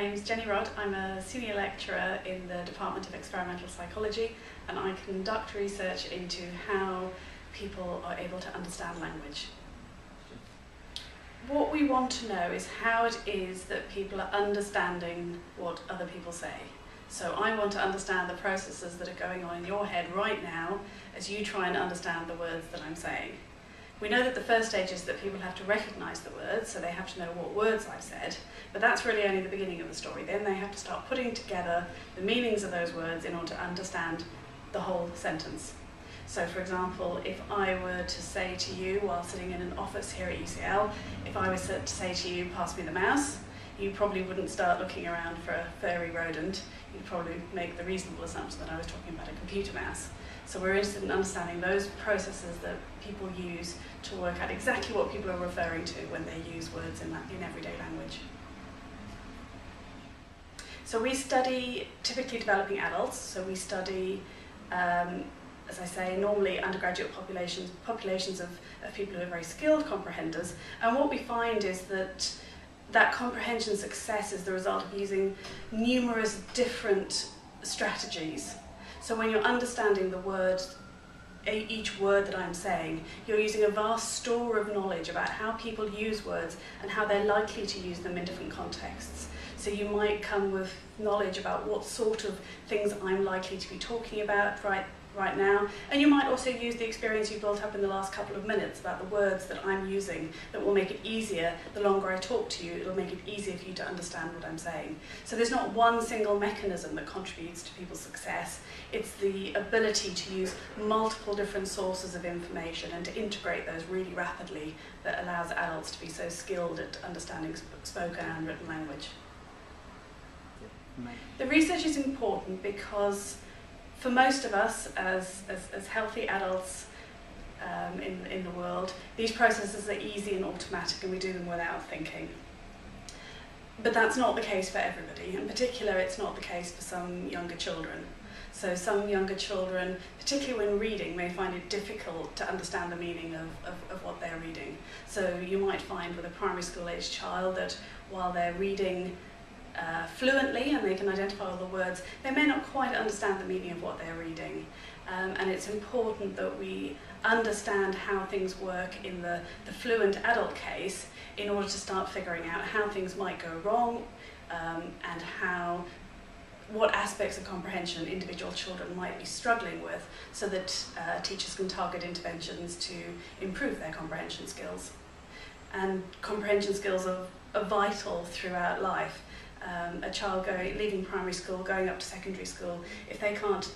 name's Jenni Rodd. I'm a senior lecturer in the Department of Experimental Psychology, and I conduct research into how people are able to understand language. What we want to know is how it is that people are understanding what other people say. So I want to understand the processes that are going on in your head right now as you try and understand the words that I'm saying. We know that the first stage is that people have to recognise the words, so they have to know what words I've said, but that's really only the beginning of the story. Then they have to start putting together the meanings of those words in order to understand the whole sentence. So for example, if I were to say to you while sitting in an office here at UCL, if I was to say to you, pass me the mouse, you probably wouldn't start looking around for a furry rodent. You'd probably make the reasonable assumption that I was talking about a computer mouse. So we're interested in understanding those processes that people use to work out exactly what people are referring to when they use words in everyday language. So we study typically developing adults, so we study, as I say, normally undergraduate populations of people who are very skilled comprehenders, and what we find is that comprehension success is the result of using numerous different strategies. So when you're understanding the word, each word that I'm saying, you're using a vast store of knowledge about how people use words and how they're likely to use them in different contexts. So you might come with knowledge about what sort of things I'm likely to be talking about right now, and you might also use the experience you built up in the last couple of minutes about the words that I'm using that will make it easier. The longer I talk to you, it'll make it easier for you to understand what I'm saying. So there's not one single mechanism that contributes to people's success. It's the ability to use multiple different sources of information and to integrate those really rapidly that allows adults to be so skilled at understanding spoken and written language. The research is important because for most of us, as healthy adults in the world, these processes are easy and automatic and we do them without thinking. But that's not the case for everybody. In particular, it's not the case for some younger children. So some younger children, particularly when reading, may find it difficult to understand the meaning of what they're reading. So you might find with a primary school aged child that while they're reading fluently and they can identify all the words, they may not quite understand the meaning of what they're reading. And it's important that we understand how things work in the fluent adult case in order to start figuring out how things might go wrong and what aspects of comprehension individual children might be struggling with, so that teachers can target interventions to improve their comprehension skills. And comprehension skills are vital throughout life. A child leaving primary school, going up to secondary school, if they can't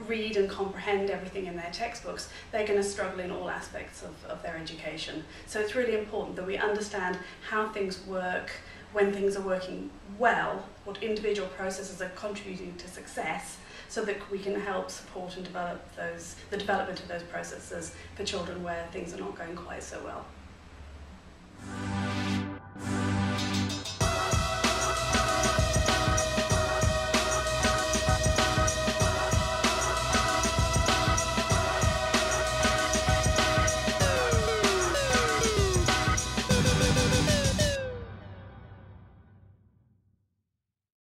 read and comprehend everything in their textbooks, they're going to struggle in all aspects of their education. So it's really important that we understand how things work, when things are working well, what individual processes are contributing to success, so that we can help support and develop the development of those processes for children where things are not going quite so well.